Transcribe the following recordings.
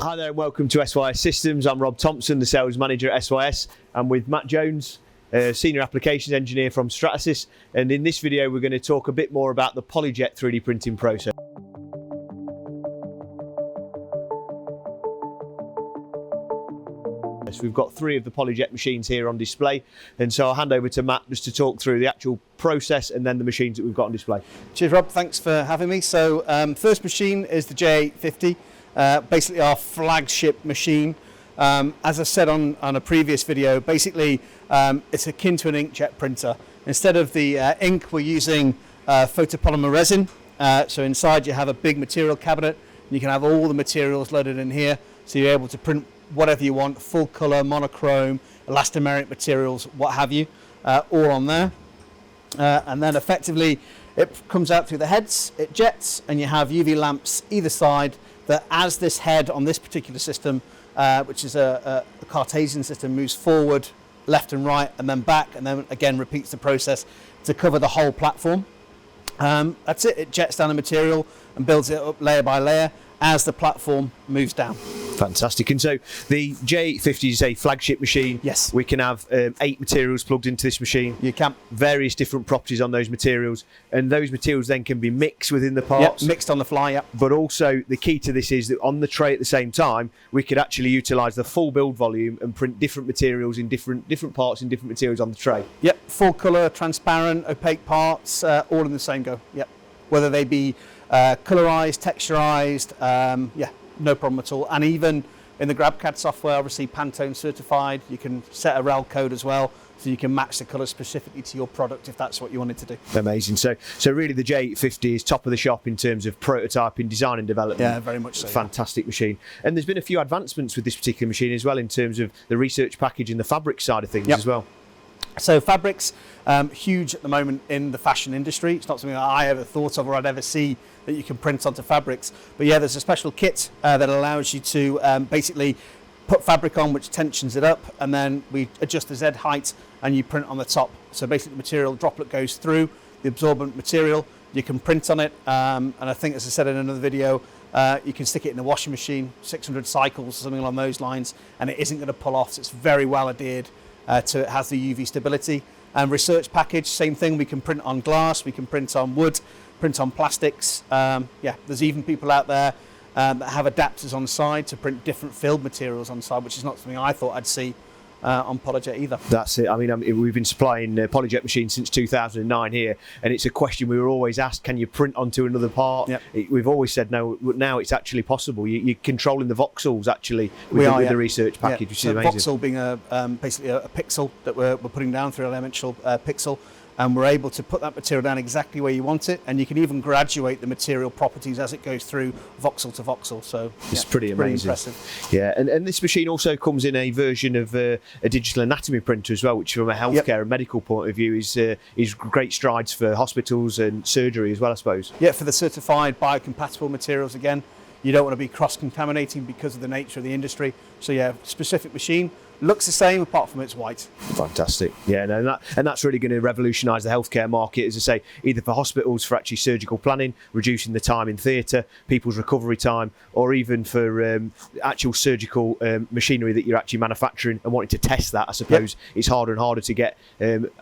Hi there and welcome to SYS Systems. I'm Rob Thompson, the sales manager at SYS. I'm with Matt Jones, senior applications engineer from Stratasys, and in this video we're going to talk a bit more about the PolyJet 3D printing process. We've got 3 of the PolyJet machines here on display, and so I'll hand over to Matt just to talk through the actual process and then the machines that we've got on display. Cheers Rob, thanks for having me. So first machine is the J850, basically our flagship machine. As I said on a previous video, basically it's akin to an inkjet printer. Instead of the ink, we're using photopolymer resin. So inside you have a big material cabinet, and you can have all the materials loaded in here, so you're able to print whatever you want, full color, monochrome, elastomeric materials, what have you, all on there. And then effectively it comes out through the heads, it jets, and you have UV lamps either side that, as this head on this particular system, which is a Cartesian system, moves forward, left and right, and then back, and then again repeats the process to cover the whole platform. That's it, it jets down the material and builds it up layer by layer as the platform moves down. Fantastic. And so the J850 is a flagship machine. Yes. We can have 8 materials plugged into this machine. You can. Various different properties on those materials, and those materials then can be mixed within the parts. Yep, mixed on the fly, yep. But also the key to this is that on the tray at the same time, we could actually utilise the full build volume and print different materials in different parts in different materials on the tray. Yep, full colour, transparent, opaque parts, all in the same go, yep. Whether they be colorized, texturized, yeah, no problem at all. And even in the GrabCAD software, obviously Pantone certified, you can set a rel code as well, so you can match the color specifically to your product if that's what you wanted to do. Amazing. So really the J850 is top of the shop in terms of prototyping, design and development. Yeah, very much so. Fantastic machine. And there's been a few advancements with this particular machine as well in terms of the research package and the fabric side of things as well. So fabrics, huge at the moment in the fashion industry. It's not something that I ever thought of or I'd ever see that you can print onto fabrics. But yeah, there's a special kit that allows you to basically put fabric on, which tensions it up, and then we adjust the Z height and you print on the top. So basically the material droplet goes through the absorbent material, you can print on it, and I think, as I said in another video, you can stick it in the washing machine, 600 cycles, something along those lines, and it isn't going to pull off. So it's very well adhered to it, has the UV stability. And research package, same thing, we can print on glass, we can print on wood, print on plastics. Yeah, there's even people out there that have adapters on side to print different filled materials on side, which is not something I thought I'd see on PolyJet either. That's it. I mean, we've been supplying PolyJet machines since 2009 here, and it's a question we were always asked: can you print onto another part? Yep. We've always said no. Now it's actually possible. You're controlling the voxels actually with the research package, which is amazing. Voxel being basically a pixel that we're putting down through an elemental pixel. And we're able to put that material down exactly where you want it, and you can even graduate the material properties as it goes through voxel to voxel. So it's pretty amazing. Pretty impressive. Yeah, and this machine also comes in a version of a digital anatomy printer as well, which from a healthcare and medical point of view is great strides for hospitals and surgery as well, I suppose. Yeah, for the certified biocompatible materials, again, you don't want to be cross-contaminating because of the nature of the industry. So yeah, specific machine. Looks the same apart from it's white. Fantastic. Yeah, no, and that's really going to revolutionise the healthcare market, as I say, either for hospitals for actually surgical planning, reducing the time in theatre, people's recovery time, or even for actual surgical machinery that you're actually manufacturing and wanting to test that. I suppose it's harder and harder to get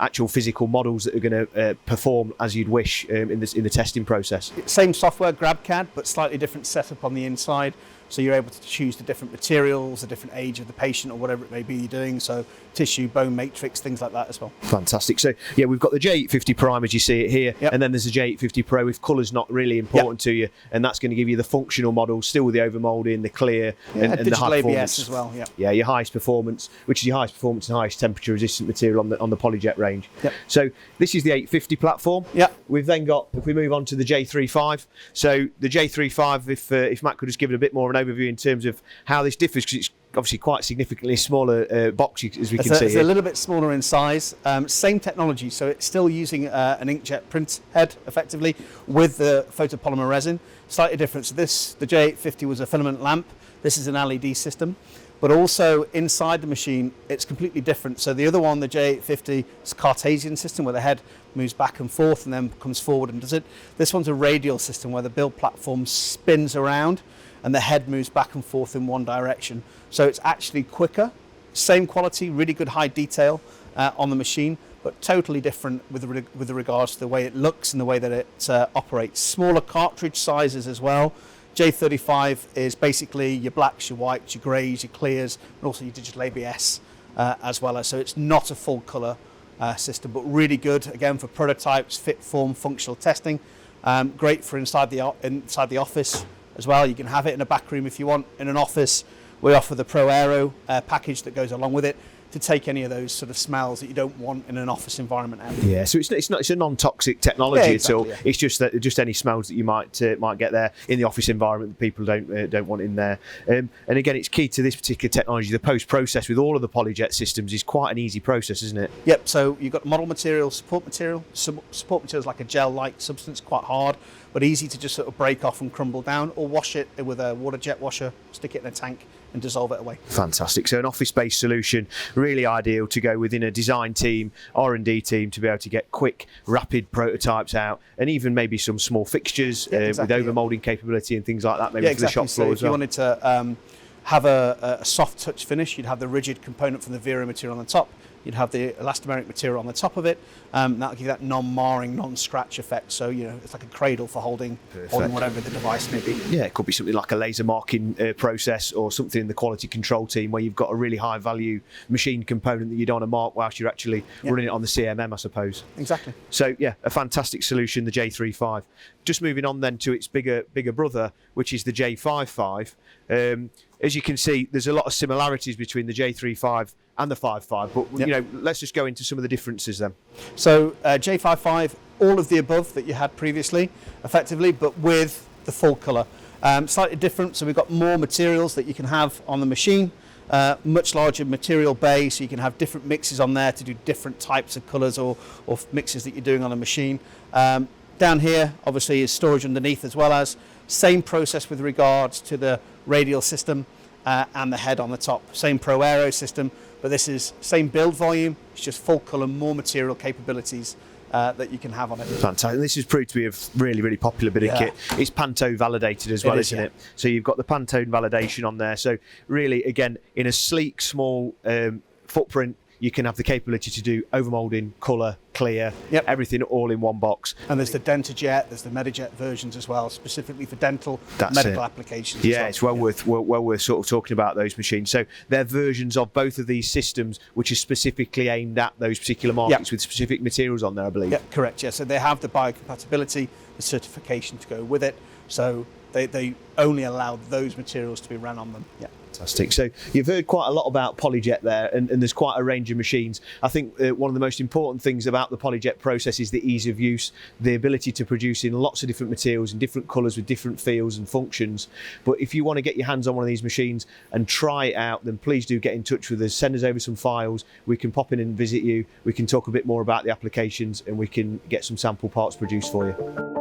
actual physical models that are going to perform as you'd wish in the testing process. Same software, GrabCAD, but slightly different setup on the inside. So you're able to choose the different materials, the different age of the patient or whatever it may be you're doing. So tissue, bone matrix, things like that as well. Fantastic. So yeah, we've got the J850 Prime as you see it here, and then there's a J850 Pro if colour's not really important to you, and that's going to give you the functional model, still with the overmoulding, the clear, and the high performance as well. Yeah, your highest performance, which is your highest performance and highest temperature resistant material on the PolyJet range. So this is the 850 platform. We've then got, if we move on to the J35, so the J35, if Matt could just give it a bit more of an overview in terms of how this differs, because it's obviously quite significantly smaller box as we can see. It's a little bit smaller in size, same technology, so it's still using an inkjet print head effectively with the photopolymer resin. Slightly different. So the J850 was a filament lamp. This is an LED system. But also inside the machine, it's completely different. So the other one, the J850, is a Cartesian system where the head moves back and forth and then comes forward and does it. This one's a radial system where the build platform spins around and the head moves back and forth in one direction. So it's actually quicker, same quality, really good high detail on the machine, but totally different with regards to the way it looks and the way that it operates. Smaller cartridge sizes as well. J35 is basically your blacks, your whites, your greys, your clears, and also your digital ABS as well. So it's not a full colour system, but really good, again, for prototypes, fit, form, functional testing. Great for inside the office as well. You can have it in a back room if you want. In an office, we offer the Pro Aero package that goes along with it, to take any of those sort of smells that you don't want in an office environment out. Yeah, so it's a non-toxic technology exactly, at all. Yeah. It's just any smells that you might get there in the office environment that people don't want in there. And again, it's key to this particular technology. The post-process with all of the PolyJet systems is quite an easy process, isn't it? Yep. So you've got model material, support material. Support material is like a gel-like substance, quite hard, but easy to just sort of break off and crumble down, or wash it with a water jet washer, stick it in a tank, and dissolve it away. Fantastic. So an office-based solution, really ideal to go within a design team, R&D team, to be able to get quick, rapid prototypes out, and even maybe some small fixtures with overmolding capability and things like that, maybe for the shop floor as well. If you wanted to have a soft touch finish, you'd have the rigid component from the Vero material on the top. You'd have the elastomeric material on the top of it. That'll give you that non-marring, non-scratch effect. So, you know, it's like a cradle for holding whatever the device may be. Yeah, it could be something like a laser marking process, or something in the quality control team where you've got a really high value machine component that you don't want to mark whilst you're actually running it on the CMM, I suppose. Exactly. So, yeah, a fantastic solution, the J35. Just moving on then to its bigger brother, which is the J55. As you can see, there's a lot of similarities between the J35 and the 55, but you know, let's just go into some of the differences then. So J55, all of the above that you had previously, effectively, but with the full colour. Slightly different, so we've got more materials that you can have on the machine, much larger material bay, so you can have different mixes on there to do different types of colours or mixes that you're doing on the machine. Down here, obviously, is storage underneath, as well as same process with regards to the radial system and the head on the top. Same Pro Aero system, but this is same build volume. It's just full colour, more material capabilities that you can have on it. Fantastic. This has proved to be a really, really popular bit of kit. It's Pantone validated as well, isn't it? So you've got the Pantone validation on there. So really, again, in a sleek, small footprint, you can have the capability to do overmolding, colour, clear, everything all in one box. And there's the DentaJet, there's the MediJet versions as well, specifically for dental, medical applications. Yeah, it's well worth sort of talking about those machines. So they're versions of both of these systems, which is specifically aimed at those particular markets with specific materials on there, I believe. Yeah, correct. Yeah, so they have the biocompatibility, the certification to go with it. So they only allow those materials to be run on them. Yeah. Fantastic. So you've heard quite a lot about PolyJet there, and there's quite a range of machines. I think one of the most important things about the PolyJet process is the ease of use, the ability to produce in lots of different materials and different colours with different feels and functions. But if you want to get your hands on one of these machines and try it out, then please do get in touch with us. Send us over some files. We can pop in and visit you. We can talk a bit more about the applications, and we can get some sample parts produced for you.